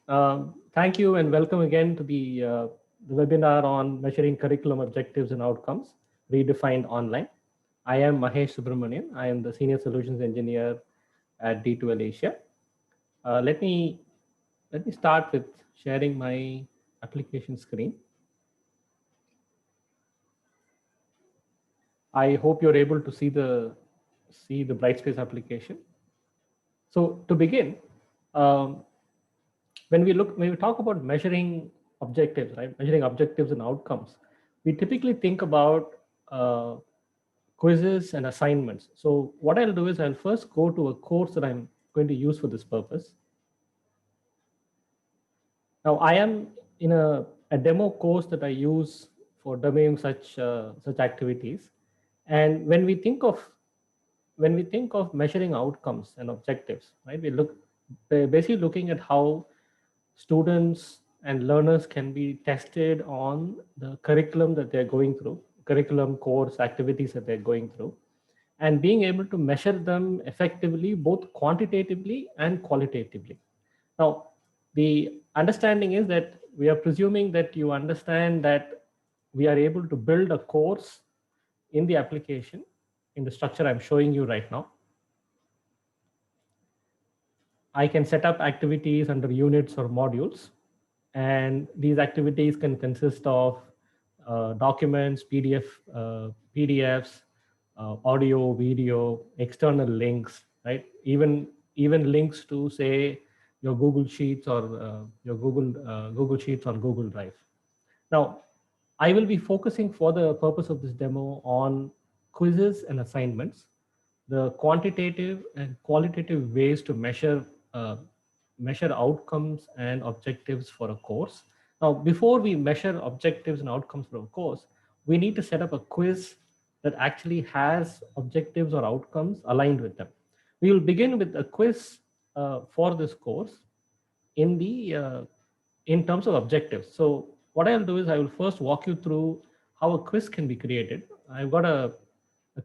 Thank you and welcome again to the webinar on measuring curriculum objectives and outcomes redefined online. I am Mahesh Subramanian. I am the Senior Solutions Engineer at D2L Asia. Uh, let me let me start with sharing my application screen. I hope you're able to see the Brightspace application. So to begin, um, when we talk about measuring objectives, right? Measuring objectives and outcomes, we typically think about uh, quizzes and assignments. So what I'll do is I'll first go to a course that I'm going to use for this purpose. Now I am in a demo course that I use for demoing such activities. And when we think of measuring outcomes and objectives, right? We're basically looking at how students and learners can be tested on the curriculum that they're going through, curriculum, course, activities that they're going through, and being able to measure them effectively, both quantitatively and qualitatively. Now, the understanding is that we are presuming that you understand that we are able to build a course in the application in the structure I'm showing you right now. I can set up activities under units or modules, and these activities can consist of documents, PDFs, audio, video, external links, right? Even links to, say, your Google Sheets or your Google Sheets on Google Drive. Now, I will be focusing for the purpose of this demo on quizzes and assignments, the quantitative and qualitative ways to measure outcomes and objectives for a course. Now, before we measure objectives and outcomes for a course, we need to set up a quiz that actually has objectives or outcomes aligned with them. We will begin with a quiz for this course in the in terms of objectives. So what I'll do is I will first walk you through how a quiz can be created. I've got a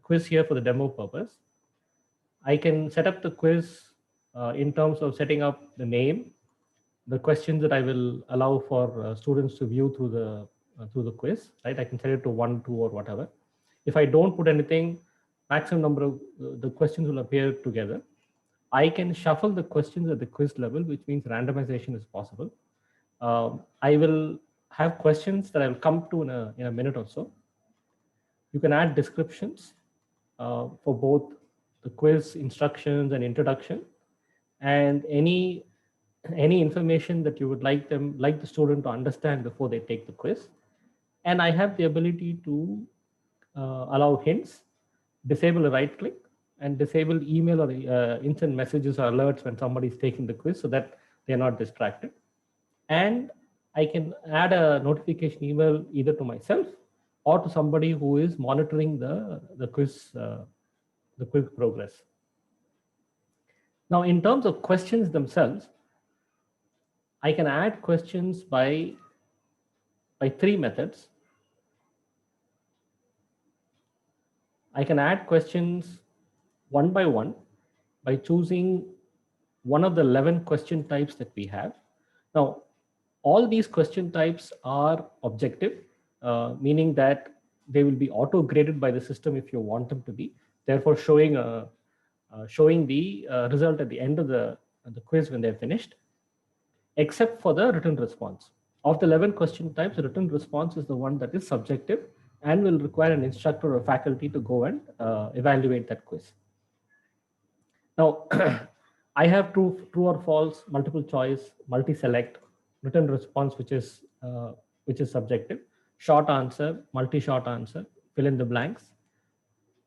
quiz here for the demo purpose. I can set up the quiz in terms of setting up the name, the questions that I will allow for students to view through the quiz, right? I can set it to 1, 2, or whatever. If I don't put anything, maximum number of the questions will appear together. I can shuffle the questions at the quiz level, which means randomization is possible. I will have questions that I will come to in a minute or so. You can add descriptions for both the quiz instructions and introduction, and any information that you would like the student to understand before they take the quiz. And I have the ability to allow hints, disable a right click, and disable email or instant messages or alerts when somebody is taking the quiz so that they're not distracted. And I can add a notification email either to myself or to somebody who is monitoring the quiz progress. Now, in terms of questions themselves, I can add questions by three methods. I can add questions one by one by choosing one of the 11 question types that we have. Now, all these question types are objective, meaning that they will be auto graded by the system if you want them to be, therefore showing the result at the end of the quiz when they're finished, except for the written response. Of the 11 question types, the written response is the one that is subjective and will require an instructor or faculty to go and evaluate that quiz. Now, I have true or false, multiple choice, multi-select, written response, which is subjective, short answer, multi-short answer, fill in the blanks,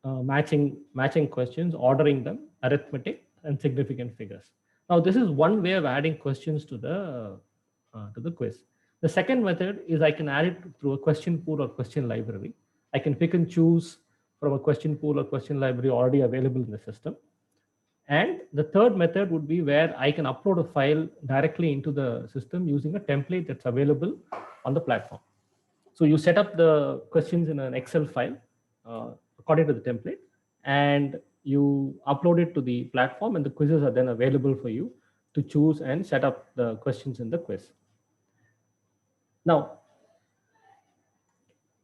matching questions, ordering them, arithmetic, and significant figures. Now, this is one way of adding questions to the quiz. The second method is I can add it through a question pool or question library. I can pick and choose from a question pool or question library already available in the system. And the third method would be where I can upload a file directly into the system using a template that's available on the platform. So you set up the questions in an Excel file according to the template, and you upload it to the platform, and the quizzes are then available for you to choose and set up the questions in the quiz. Now,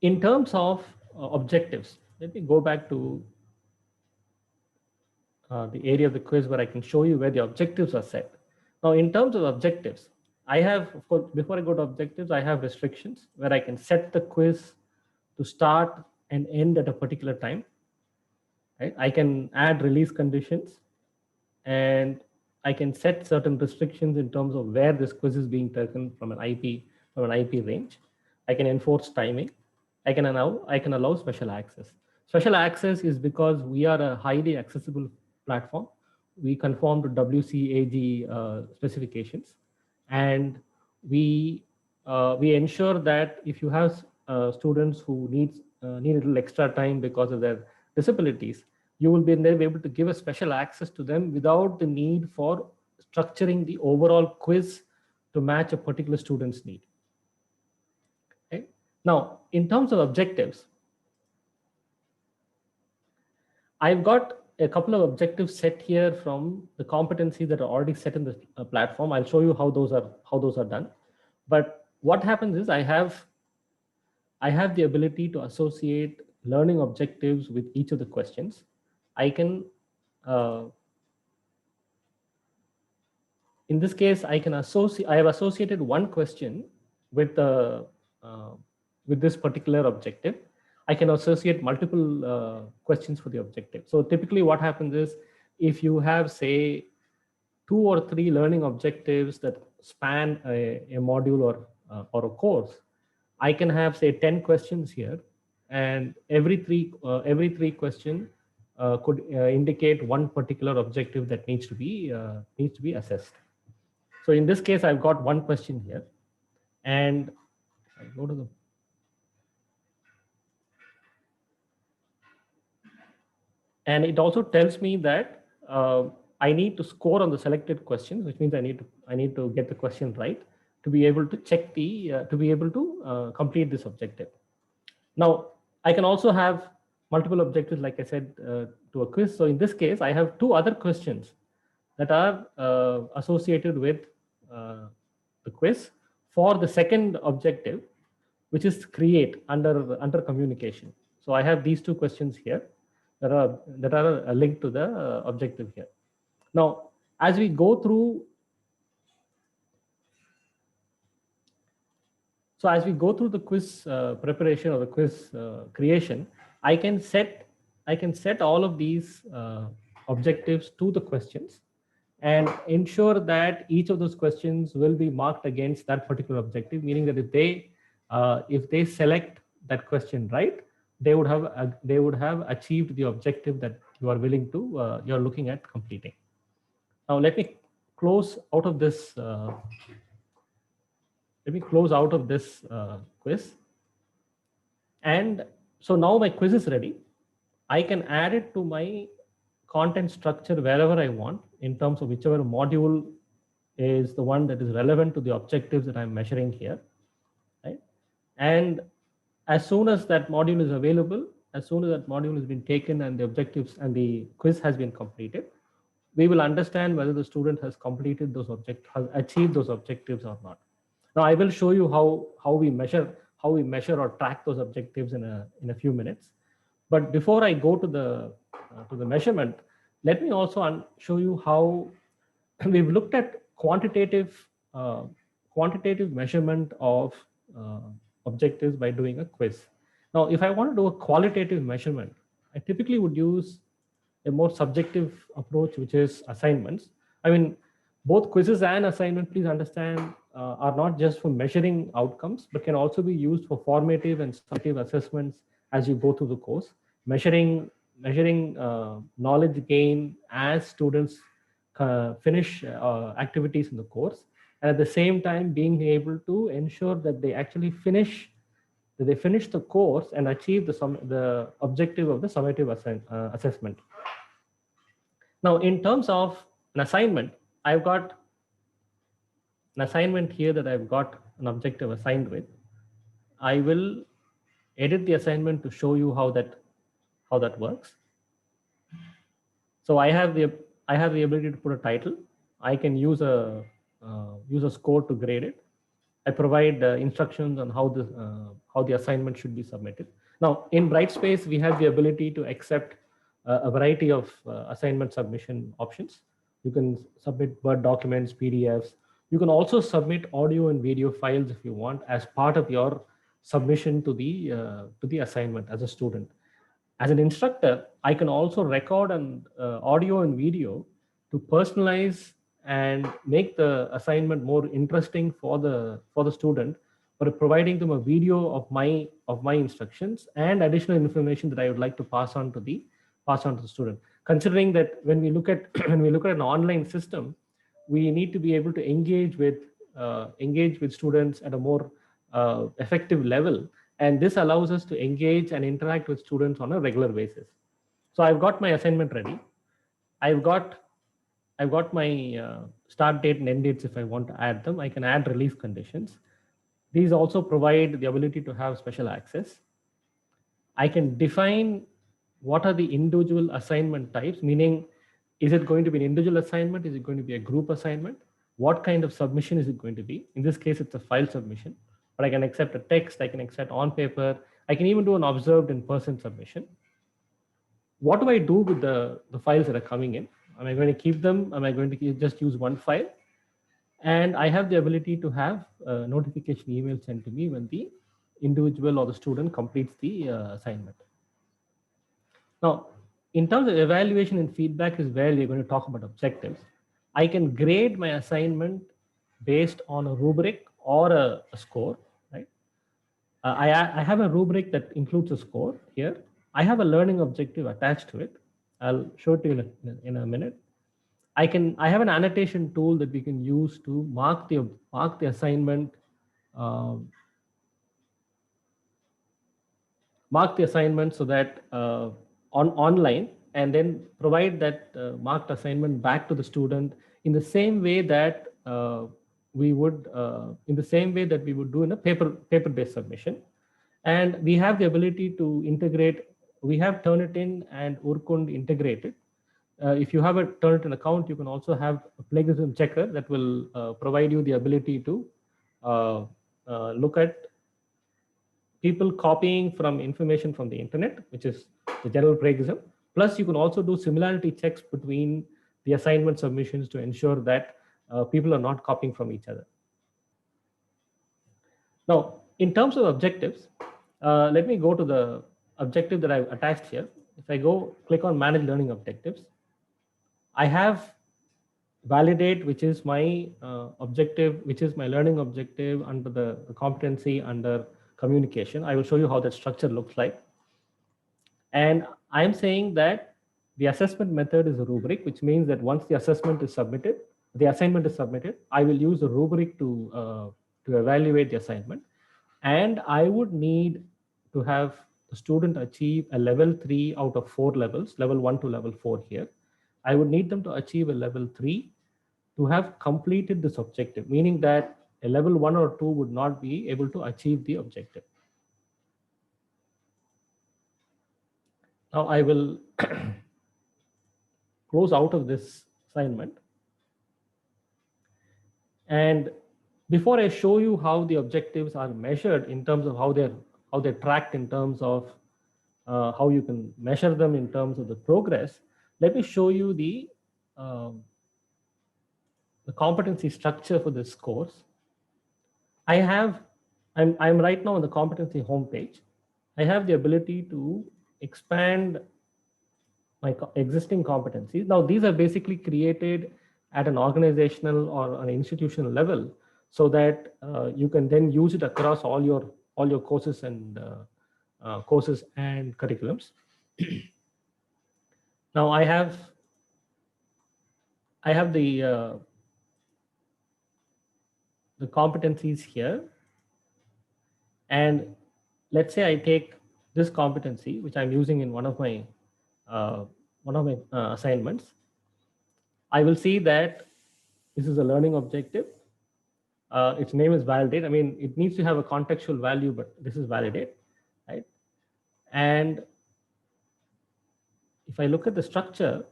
in terms of objectives, let me go back to the area of the quiz where I can show you where the objectives are set. Now, in terms of objectives, I have, of course, before I go to objectives, I have restrictions where I can set the quiz to start and end at a particular time. Right? I can add release conditions, and I can set certain restrictions in terms of where this quiz is being taken from an IP range. I can enforce timing. I can allow special access. Special access is because we are a highly accessible platform. We conform to WCAG specifications, and we ensure that if you have students who need a little extra time because of their disabilities, you will be able to give a special access to them without the need for structuring the overall quiz to match a particular student's need. Okay? Now, in terms of objectives, I've got a couple of objectives set here from the competencies that are already set in the platform. I'll show you how those are done. But what happens is I have the ability to associate learning objectives with each of the questions. I can, in this case, I have associated one question with with this particular objective. I can associate multiple questions for the objective. So typically what happens is if you have, say, 2 or 3 learning objectives that span a module or a course, I can have, say, 10 questions here, and every three question could indicate one particular objective that needs to be assessed. So in this case, I've got one question here, and I go to the and it also tells me that I need to score on the selected questions, which means I need to get the question right to be able to check to be able to complete this objective. Now, I can also have multiple objectives, like I said, to a quiz. So in this case, I have 2 other questions that are associated with the quiz for the second objective, which is create under communication. So I have these 2 questions here that are linked to the objective here. Now, as we go through, the quiz preparation or the quiz creation, I can set all of these objectives to the questions and ensure that each of those questions will be marked against that particular objective, meaning that if they select that question right, they would have achieved the objective that you are willing to you're looking at completing. Now let me close out of this quiz. And so now my quiz is ready. I can add it to my content structure wherever I want in terms of whichever module is the one that is relevant to the objectives that I'm measuring here. Right? And as soon as that module is available, as soon as that module has been taken and the objectives and the quiz has been completed, we will understand whether the student has completed those has achieved those objectives or not. Now I will show you how we measure or track those objectives in a few minutes. But before I go to the measurement, let me also show you how we've looked at quantitative measurement of objectives by doing a quiz. Now, if I want to do a qualitative measurement, I typically would use a more subjective approach, which is assignments. I mean, both quizzes and assignment, please understand, are not just for measuring outcomes, but can also be used for formative and summative assessments as you go through the course, measuring knowledge gain as students finish activities in the course, and at the same time being able to ensure that they actually finish the course and achieve the objective of the summative assessment. Now, in terms of an assignment, I've got an assignment here that I've got an objective assigned with. I will edit the assignment to show you how that works. So I have the ability to put a title. I can use a score to grade it. I provide instructions on how the assignment should be submitted. Now, in Brightspace, we have the ability to accept a variety of assignment submission options. You can submit Word documents, PDFs. You can also submit audio and video files if you want as part of your submission to the assignment as a student. As an instructor, I can also record an audio and video to personalize and make the assignment more interesting for the student, by providing them a video of my instructions and additional information that I would like to pass on to the student. Considering that when we look at when we look at an online system, we need to be able to engage with students at a more effective level, and this allows us to engage and interact with students on a regular basis. So I've got my assignment ready. I've got my start date and end dates. If I want to add them, I can add release conditions. These also provide the ability to have special access. I can define what are the individual assignment types, meaning, is it going to be an individual assignment? Is it going to be a group assignment? What kind of submission is it going to be? In this case, it's a file submission, but I can accept a text, I can accept on paper, I can even do an observed in-person submission. What do I do with the files that are coming in? Am I going to keep them? Am I going to just use one file? And I have the ability to have a notification email sent to me when the individual or the student completes the assignment. Now, in terms of evaluation and feedback is where we're going to talk about objectives. I can grade my assignment based on a rubric or a score, right? I have a rubric that includes a score here. I have a learning objective attached to it. I'll show it to you in a minute. I have an annotation tool that we can use to mark the assignment, um, so that online, and then provide that marked assignment back to the student in the same way that we would do in a paper-based submission. And we have the ability to integrate. We have Turnitin and Urkund integrated. If you have a Turnitin account, you can also have a plagiarism checker that will provide you the ability to look at people copying from information from the internet, which is the general plagiarism. Plus, you can also do similarity checks between the assignment submissions to ensure that people are not copying from each other. Now, in terms of objectives, let me go to the objective that I've attached here. If I click on Manage Learning Objectives, I have validate, which is my objective, which is my learning objective under the competency under communication. I will show you how that structure looks like. And I'm saying that the assessment method is a rubric, which means that once the assignment is submitted, I will use a rubric to evaluate the assignment. And I would need to have the student achieve a level 3 out of 4 levels, level 1 to level 4 here. I would need them to achieve a level 3 to have completed this objective, meaning that a level 1 or 2 would not be able to achieve the objective. Now I will close out of this assignment. And before I show you how the objectives are measured in terms of how they're tracked in terms of how you can measure them in terms of the progress, let me show you the competency structure for this course. I'm right now on the competency homepage. I have the ability to expand my existing competencies. Now, these are basically created at an organizational or an institutional level, so that you can then use it across all your courses and curriculums. Now, I have the competencies here, and let's say I take this competency, which I'm using in one of my assignments. I will see that this is a learning objective. Its name is validate. I mean, it needs to have a contextual value, but this is validate, right? And if I look at the structure,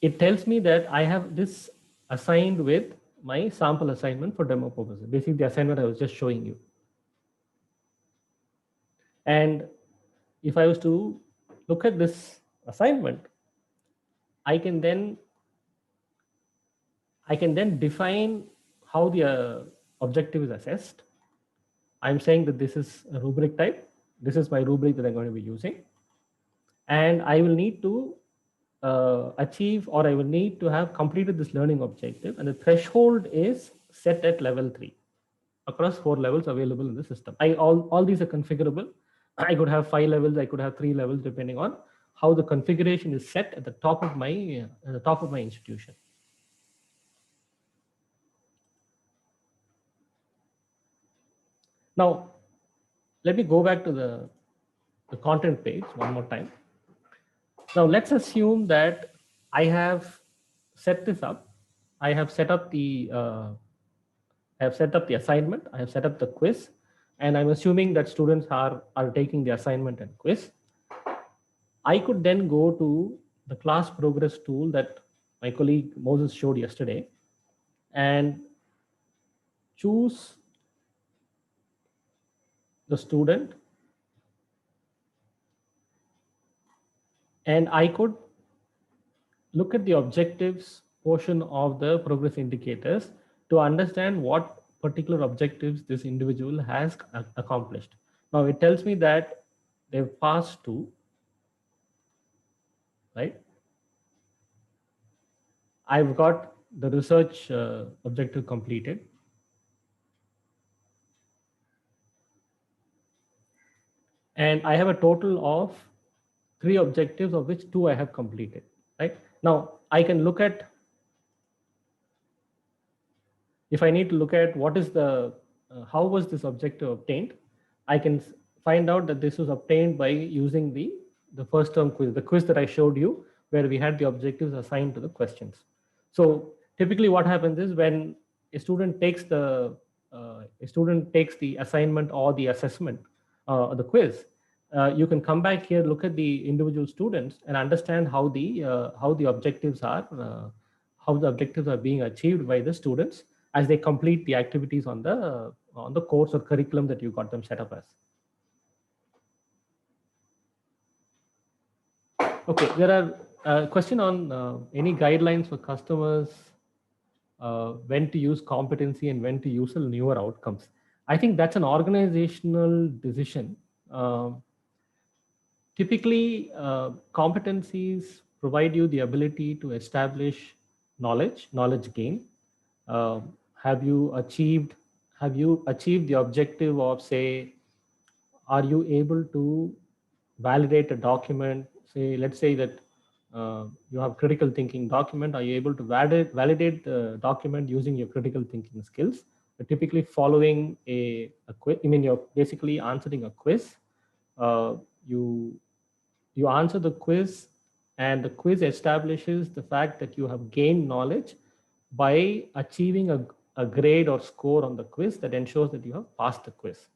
it tells me that I have this assigned with my sample assignment for demo purposes, basically the assignment I was just showing you. And if I was to look at this assignment, I can then define how the objective is assessed. I'm saying that this is a rubric type. This is my rubric that I'm going to be using. And I will need to achieve, or I will need to have completed this learning objective. And the threshold is set at level 3 across 4 levels available in the system. All these are configurable. I could have 5 levels, I could have 3 levels, depending on how the configuration is set at the top of my institution. Now, let me go back to the content page one more time. Now, let's assume that I have set this up. I have set up the assignment. I have set up the quiz, and I'm assuming that students are taking the assignment and quiz. I could then go to the class progress tool that my colleague Moses showed yesterday and choose the student, and I could look at the objectives portion of the progress indicators to understand what particular objectives this individual has accomplished. Now it tells me that they've passed 2, right? I've got the research objective completed. And I have a total of 3 objectives, of which 2 I have completed, right? Now I can look at, if I need to look at what is the, how was this objective obtained, I can find out that this was obtained by using the first term quiz, the quiz that I showed you, where we had the objectives assigned to the questions. So typically what happens is when a student takes the assignment or the assessment, the quiz, you can come back here, look at the individual students, and understand how the objectives are being achieved by the students as they complete the activities on the course or curriculum that you got them set up as. Okay, there are question on any guidelines for customers when to use competency and when to use newer outcomes. I think that's an organizational decision. Typically, competencies provide you the ability to establish knowledge gain. Have you achieved the objective of, say, are you able to validate a document? Say, let's say that you have critical thinking document. Are you able to validate the document using your critical thinking skills? Typically following a quiz. I mean, you're basically answering a quiz. You answer the quiz, and the quiz establishes the fact that you have gained knowledge by achieving a grade or score on the quiz that ensures that you have passed the quiz.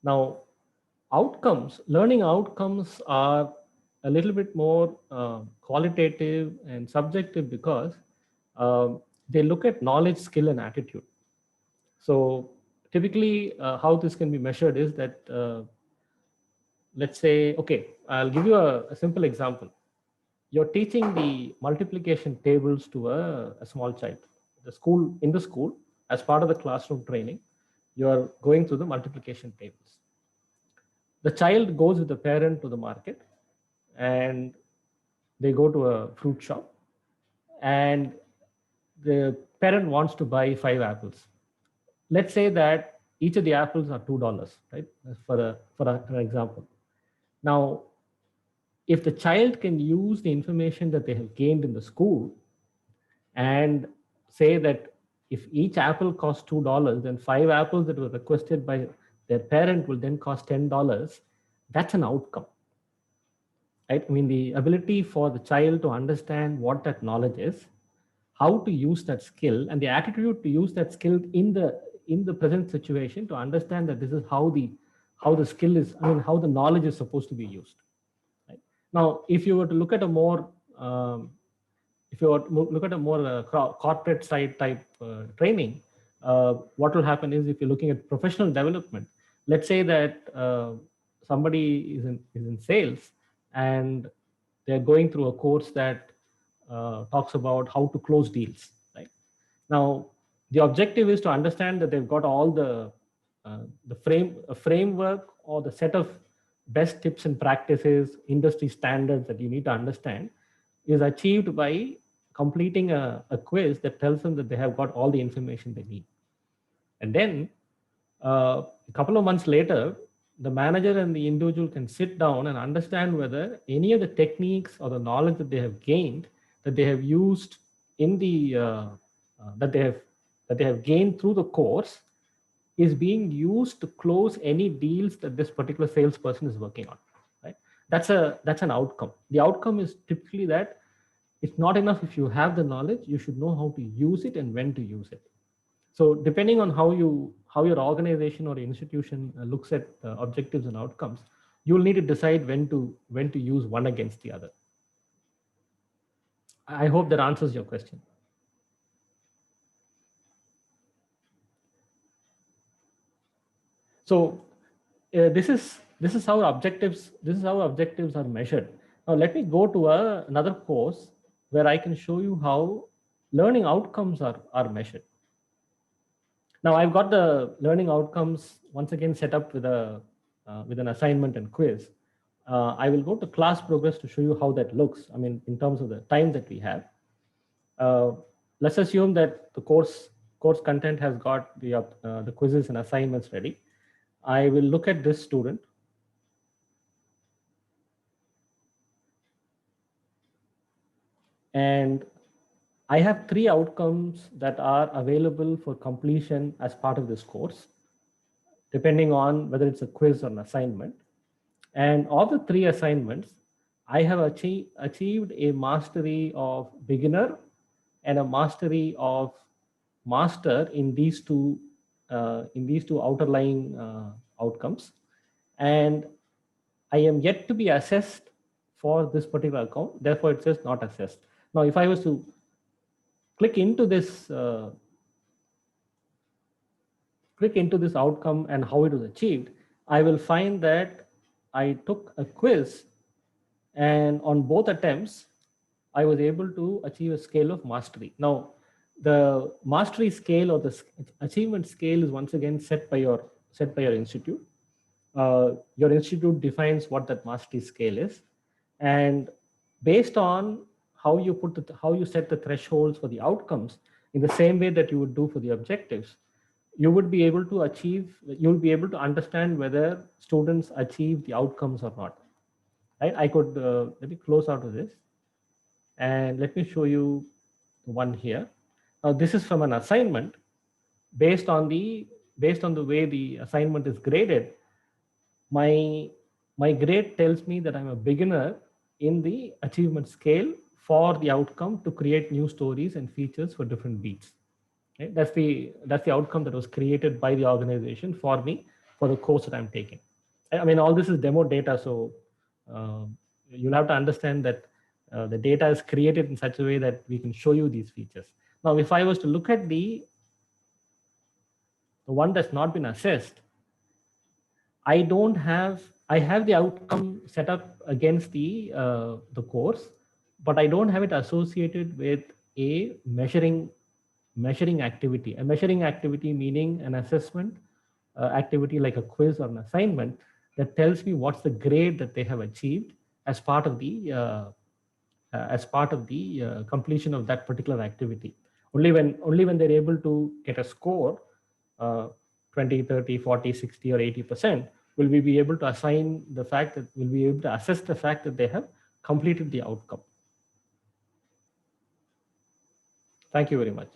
Now, learning outcomes are a little bit more qualitative and subjective because they look at knowledge, skill, and attitude. So typically how this can be measured is that, let's say, okay, I'll give you a simple example. You're teaching the multiplication tables to a small child. In the school, as part of the classroom training, you're going through the multiplication tables. The child goes with the parent to the market, and they go to a fruit shop, and the parent wants to buy 5 apples. Let's say that each of the apples are $2, right? For an example. Now, if the child can use the information that they have gained in the school and say that if each apple costs $2, then 5 apples that were requested by their parent will then cost $10, that's an outcome. Right? I mean, the ability for the child to understand what that knowledge is, how to use that skill, and the attitude to use that skill in the present situation to understand that this is how the skill is, I mean, how the knowledge is supposed to be used. Right? Now, if you were to look at a more if you look at a more corporate side type training, what will happen is if you're looking at professional development, let's say that somebody is in sales and they're going through a course that talks about how to close deals. Right now, the objective is to understand that they've got all the framework or the set of best tips and practices, industry standards that you need to understand is achieved by completing a quiz that tells them that they have got all the information they need. And then a couple of months later, the manager and the individual can sit down and understand whether any of the techniques or the knowledge that they have gained, that they have used in the that they have gained through the course, is being used to close any deals that this particular salesperson is working on. Right? That's an outcome. The outcome is typically that it's not enough if you have the knowledge, you should know how to use it and when to use it. So depending on how your organization or institution looks at objectives and outcomes, you'll need to decide when to use one against the other. I hope that answers your question. So this is how objectives are measured. Now let me go to another course where I can show you how learning outcomes are measured. Now I've got the learning outcomes once again set up with an assignment and quiz. I will go to class progress to show you how that looks. I mean, in terms of the time that we have. Let's assume that the course content has got the quizzes and assignments ready. I will look at this student. And I have 3 outcomes that are available for completion as part of this course, depending on whether it's a quiz or an assignment. And of the 3 assignments, I have achieved a mastery of beginner and a mastery of master in these two outerlying outcomes. And I am yet to be assessed for this particular account. Therefore, it says not assessed. Now, if I was to click into this outcome and how it was achieved, I will find that I took a quiz, and on both attempts, I was able to achieve a scale of mastery. Now, the mastery scale or the achievement scale is once again set by your institute. Your institute defines what that mastery scale is, and based on how you set the thresholds for the outcomes, in the same way that you would do for the objectives, you'll be able to understand whether students achieve the outcomes or not. Right? I could let me close out of this, and let me show you one here. Now, this is from an assignment. Based on the way the assignment is graded, my grade tells me that I'm a beginner in the achievement scale for the outcome to create new stories and features for different beats. Okay? That's the outcome that was created by the organization for me for the course that I'm taking. I mean, all this is demo data, so you'll have to understand that the data is created in such a way that we can show you these features. Now, if I was to look at the one that's not been assessed, I have the outcome set up against the course, but I don't have it associated with a measuring activity. A measuring activity meaning an assessment activity like a quiz or an assignment that tells me what's the grade that they have achieved as part of the completion of that particular activity. Only when they're able to get a score, 20, 30, 40, 60, or 80%, will we be able to assign the fact that we'll be able to assess the fact that they have completed the outcome. Thank you very much.